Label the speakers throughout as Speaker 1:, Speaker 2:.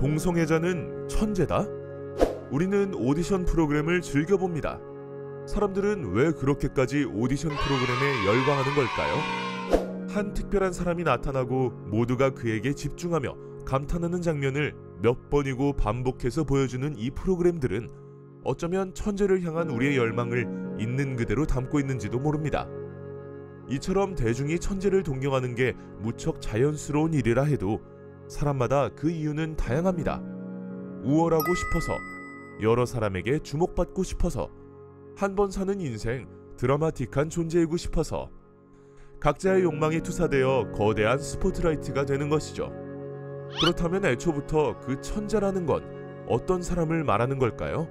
Speaker 1: 동성애자는 천재다? 우리는 오디션 프로그램을 즐겨봅니다. 사람들은 왜 그렇게까지 오디션 프로그램에 열광하는 걸까요? 한 특별한 사람이 나타나고 모두가 그에게 집중하며 감탄하는 장면을 몇 번이고 반복해서 보여주는 이 프로그램들은 어쩌면 천재를 향한 우리의 열망을 있는 그대로 담고 있는지도 모릅니다. 이처럼 대중이 천재를 동경하는 게 무척 자연스러운 일이라 해도 사람마다 그 이유는 다양합니다. 우월하고 싶어서, 여러 사람에게 주목받고 싶어서, 한 번 사는 인생 드라마틱한 존재이고 싶어서, 각자의 욕망이 투사되어 거대한 스포트라이트가 되는 것이죠. 그렇다면 애초부터 그 천재라는 건 어떤 사람을 말하는 걸까요?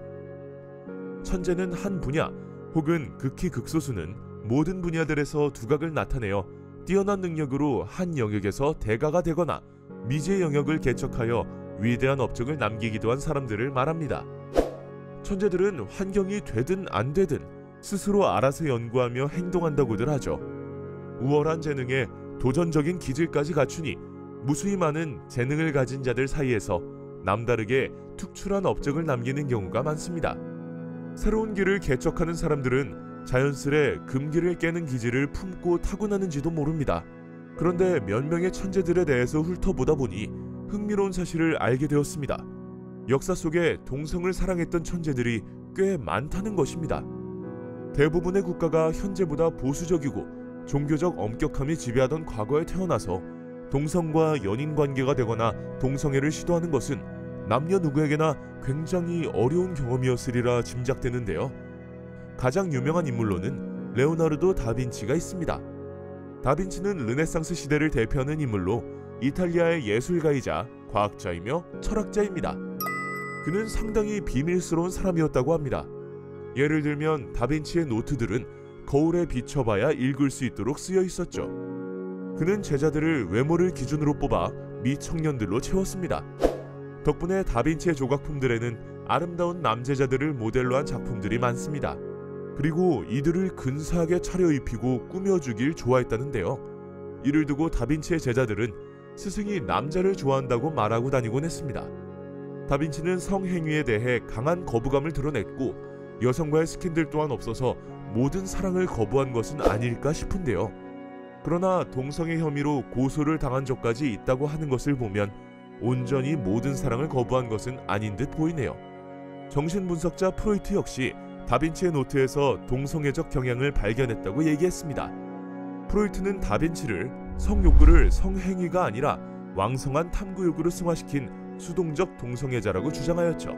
Speaker 1: 천재는 한 분야 혹은 극히 극소수는 모든 분야들에서 두각을 나타내어 뛰어난 능력으로 한 영역에서 대가가 되거나 미지의 영역을 개척하여 위대한 업적을 남기기도 한 사람들을 말합니다. 천재들은 환경이 되든 안 되든 스스로 알아서 연구하며 행동한다고들 하죠. 우월한 재능에 도전적인 기질까지 갖추니 무수히 많은 재능을 가진 자들 사이에서 남다르게 특출한 업적을 남기는 경우가 많습니다. 새로운 길을 개척하는 사람들은 자연스레 금기를 깨는 기질을 품고 타고나는지도 모릅니다. 그런데 몇 명의 천재들에 대해서 훑어보다 보니 흥미로운 사실을 알게 되었습니다. 역사 속에 동성을 사랑했던 천재들이 꽤 많다는 것입니다. 대부분의 국가가 현재보다 보수적이고 종교적 엄격함이 지배하던 과거에 태어나서 동성과 연인 관계가 되거나 동성애를 시도하는 것은 남녀 누구에게나 굉장히 어려운 경험이었으리라 짐작되는데요. 가장 유명한 인물로는 레오나르도 다빈치가 있습니다. 다빈치는 르네상스 시대를 대표하는 인물로 이탈리아의 예술가이자 과학자이며 철학자입니다. 그는 상당히 비밀스러운 사람이었다고 합니다. 예를 들면 다빈치의 노트들은 거울에 비춰봐야 읽을 수 있도록 쓰여 있었죠. 그는 제자들을 외모를 기준으로 뽑아 미청년들로 채웠습니다. 덕분에 다빈치의 조각품들에는 아름다운 남제자들을 모델로 한 작품들이 많습니다. 그리고 이들을 근사하게 차려입히고 꾸며주길 좋아했다는데요. 이를 두고 다빈치의 제자들은 스승이 남자를 좋아한다고 말하고 다니곤 했습니다. 다빈치는 성행위에 대해 강한 거부감을 드러냈고 여성과의 스캔들 또한 없어서 모든 사랑을 거부한 것은 아닐까 싶은데요. 그러나 동성애 혐의로 고소를 당한 적까지 있다고 하는 것을 보면 온전히 모든 사랑을 거부한 것은 아닌 듯 보이네요. 정신분석자 프로이트 역시 다빈치의 노트에서 동성애적 경향을 발견했다고 얘기했습니다. 프로이트는 다빈치를 성욕구를 성행위가 아니라 왕성한 탐구욕으로 승화시킨 수동적 동성애자라고 주장하였죠.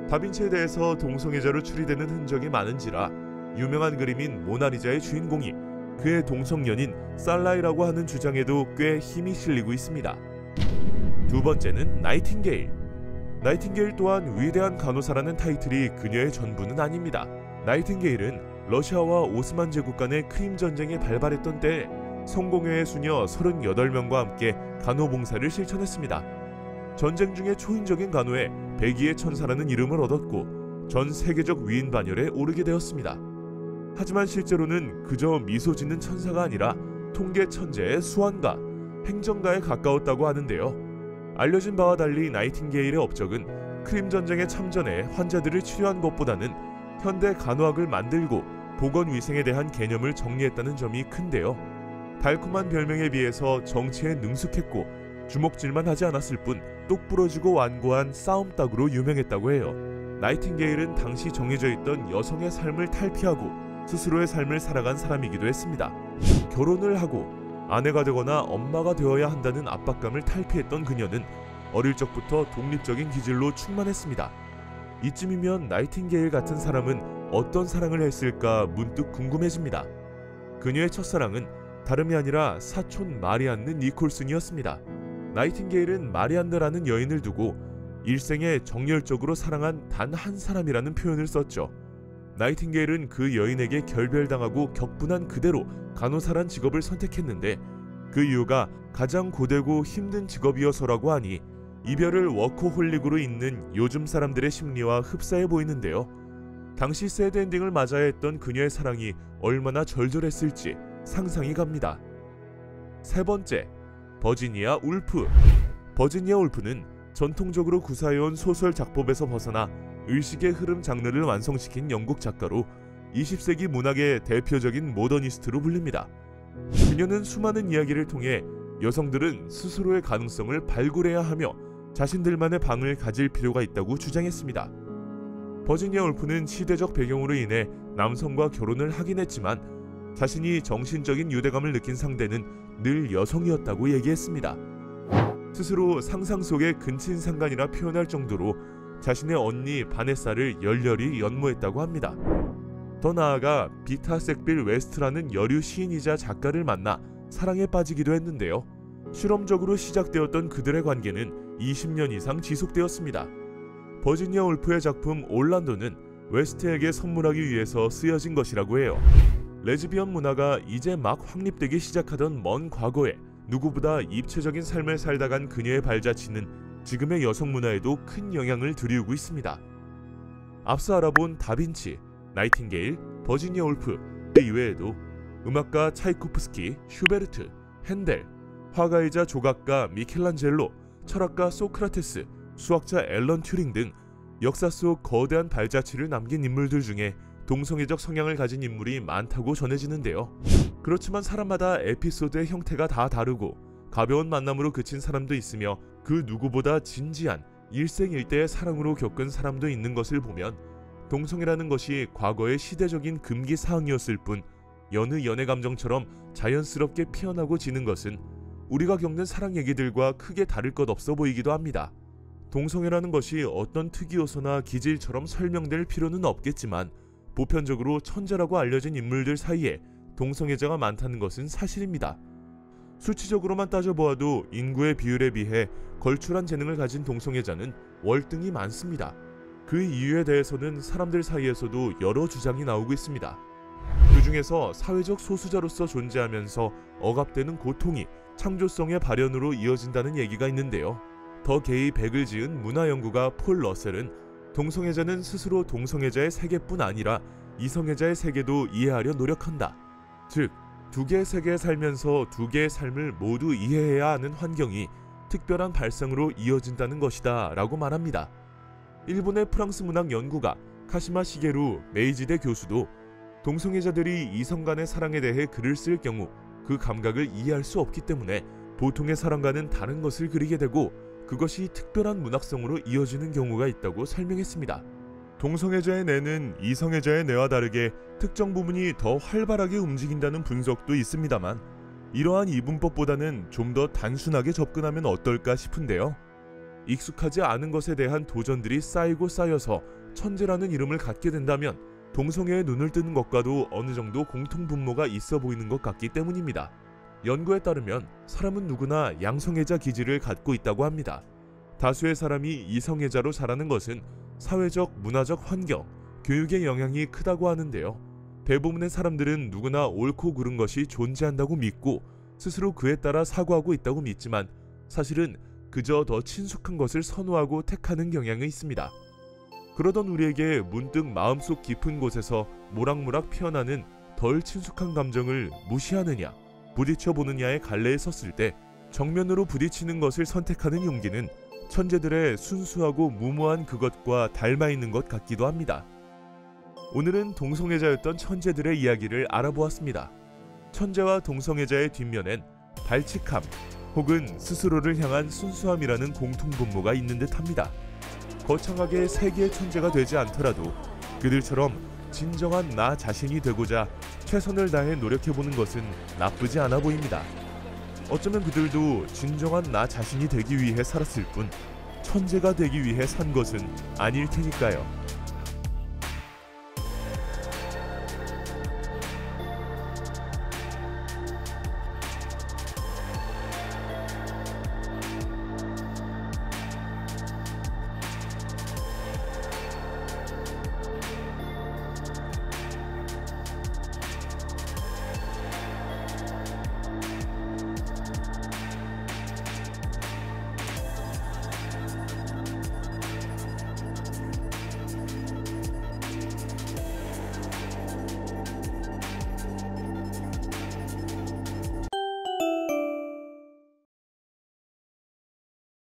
Speaker 1: 다빈치에 대해서 동성애자로 추리되는 흔적이 많은지라 유명한 그림인 모나리자의 주인공이 그의 동성연인 살라이라고 하는 주장에도 꽤 힘이 실리고 있습니다. 두 번째는 나이팅게일. 나이팅게일 또한 위대한 간호사라는 타이틀이 그녀의 전부는 아닙니다. 나이팅게일은 러시아와 오스만 제국 간의 크림 전쟁이 발발했던 때에 성공회의 수녀 38명과 함께 간호봉사를 실천했습니다. 전쟁 중에 초인적인 간호에 백의의 천사라는 이름을 얻었고 전 세계적 위인 반열에 오르게 되었습니다. 하지만 실제로는 그저 미소 짓는 천사가 아니라 통계 천재의 수완가, 행정가에 가까웠다고 하는데요. 알려진 바와 달리 나이팅게일의 업적은 크림 전쟁에 참전해 환자들을 치료한 것보다는 현대 간호학을 만들고 보건위생에 대한 개념을 정리했다는 점이 큰데요. 달콤한 별명에 비해서 정치에 능숙했고 주먹질만 하지 않았을 뿐 똑부러지고 완고한 싸움닭으로 유명했다고 해요. 나이팅게일은 당시 정해져 있던 여성의 삶을 탈피하고 스스로의 삶을 살아간 사람이기도 했습니다. 결혼을 하고 아내가 되거나 엄마가 되어야 한다는 압박감을 탈피했던 그녀는 어릴 적부터 독립적인 기질로 충만했습니다. 이쯤이면 나이팅게일 같은 사람은 어떤 사랑을 했을까 문득 궁금해집니다. 그녀의 첫사랑은 다름이 아니라 사촌 마리안느 니콜슨이었습니다. 나이팅게일은 마리안느라는 여인을 두고 일생에 정열적으로 사랑한 단 한 사람이라는 표현을 썼죠. 나이팅게일은 그 여인에게 결별당하고 격분한 그대로 간호사란 직업을 선택했는데 그 이유가 가장 고되고 힘든 직업이어서라고 하니 이별을 워커홀릭으로 잇는 요즘 사람들의 심리와 흡사해 보이는데요. 당시 새드엔딩을 맞아야 했던 그녀의 사랑이 얼마나 절절했을지 상상이 갑니다. 세 번째, 버지니아 울프. 버지니아 울프는 전통적으로 구사해온 소설 작법에서 벗어나 의식의 흐름 장르를 완성시킨 영국 작가로 20세기 문학의 대표적인 모더니스트로 불립니다. 그녀는 수많은 이야기를 통해 여성들은 스스로의 가능성을 발굴해야 하며 자신들만의 방을 가질 필요가 있다고 주장했습니다. 버지니아 울프는 시대적 배경으로 인해 남성과 결혼을 하긴 했지만 자신이 정신적인 유대감을 느낀 상대는 늘 여성이었다고 얘기했습니다. 스스로 상상 속의 근친상간이라 표현할 정도로 자신의 언니 바네사를 열렬히 연모했다고 합니다. 더 나아가 비타 색빌 웨스트라는 여류 시인이자 작가를 만나 사랑에 빠지기도 했는데요. 실험적으로 시작되었던 그들의 관계는 20년 이상 지속되었습니다. 버지니아 울프의 작품 올란도는 웨스트에게 선물하기 위해서 쓰여진 것이라고 해요. 레즈비언 문화가 이제 막 확립되기 시작하던 먼 과거에 누구보다 입체적인 삶을 살다 간 그녀의 발자취는 지금의 여성 문화에도 큰 영향을 드리우고 있습니다. 앞서 알아본 다빈치, 나이팅게일, 버지니아 울프 이외에도 음악가 차이코프스키, 슈베르트, 핸델, 화가이자 조각가 미켈란젤로, 철학가 소크라테스, 수학자 앨런 튜링 등 역사 속 거대한 발자취를 남긴 인물들 중에 동성애적 성향을 가진 인물이 많다고 전해지는데요. 그렇지만 사람마다 에피소드의 형태가 다 다르고 가벼운 만남으로 그친 사람도 있으며 그 누구보다 진지한 일생일대의 사랑으로 겪은 사람도 있는 것을 보면 동성애라는 것이 과거의 시대적인 금기 사항이었을 뿐 여느 연애 감정처럼 자연스럽게 피어나고 지는 것은 우리가 겪는 사랑 얘기들과 크게 다를 것 없어 보이기도 합니다. 동성애라는 것이 어떤 특이 요소나 기질처럼 설명될 필요는 없겠지만 보편적으로 천재라고 알려진 인물들 사이에 동성애자가 많다는 것은 사실입니다. 수치적으로만 따져보아도 인구의 비율에 비해 걸출한 재능을 가진 동성애자는 월등히 많습니다. 그 이유에 대해서는 사람들 사이에서도 여러 주장이 나오고 있습니다. 그 중에서 사회적 소수자로서 존재하면서 억압되는 고통이 창조성의 발현으로 이어진다는 얘기가 있는데요. 더 게이 백을 지은 문화연구가 폴 러셀은 동성애자는 스스로 동성애자의 세계뿐 아니라 이성애자의 세계도 이해하려 노력한다. 즉, 두 개의 세계에 살면서 두 개의 삶을 모두 이해해야 하는 환경이 특별한 발상으로 이어진다는 것이다 라고 말합니다. 일본의 프랑스 문학 연구가 카시마 시게루 메이지대 교수도 동성애자들이 이성 간의 사랑에 대해 글을 쓸 경우 그 감각을 이해할 수 없기 때문에 보통의 사람과는 다른 것을 그리게 되고 그것이 특별한 문학성으로 이어지는 경우가 있다고 설명했습니다. 동성애자의 뇌는 이성애자의 뇌와 다르게 특정 부분이 더 활발하게 움직인다는 분석도 있습니다만 이러한 이분법보다는 좀 더 단순하게 접근하면 어떨까 싶은데요. 익숙하지 않은 것에 대한 도전들이 쌓이고 쌓여서 천재라는 이름을 갖게 된다면 동성애에 눈을 뜨는 것과도 어느 정도 공통분모가 있어 보이는 것 같기 때문입니다. 연구에 따르면 사람은 누구나 양성애자 기질을 갖고 있다고 합니다. 다수의 사람이 이성애자로 자라는 것은 사회적, 문화적 환경, 교육의 영향이 크다고 하는데요. 대부분의 사람들은 누구나 옳고 그른 것이 존재한다고 믿고 스스로 그에 따라 사고하고 있다고 믿지만 사실은 그저 더 친숙한 것을 선호하고 택하는 경향이 있습니다. 그러던 우리에게 문득 마음속 깊은 곳에서 모락모락 피어나는 덜 친숙한 감정을 무시하느냐, 부딪혀보느냐의 갈래에 섰을 때 정면으로 부딪히는 것을 선택하는 용기는 천재들의 순수하고 무모한 그것과 닮아있는 것 같기도 합니다. 오늘은 동성애자였던 천재들의 이야기를 알아보았습니다. 천재와 동성애자의 뒷면엔 발칙함 혹은 스스로를 향한 순수함이라는 공통분모가 있는 듯합니다. 거창하게 세계의 천재가 되지 않더라도 그들처럼 진정한 나 자신이 되고자 최선을 다해 노력해보는 것은 나쁘지 않아 보입니다. 어쩌면 그들도 진정한 나 자신이 되기 위해 살았을 뿐 천재가 되기 위해 산 것은 아닐 테니까요.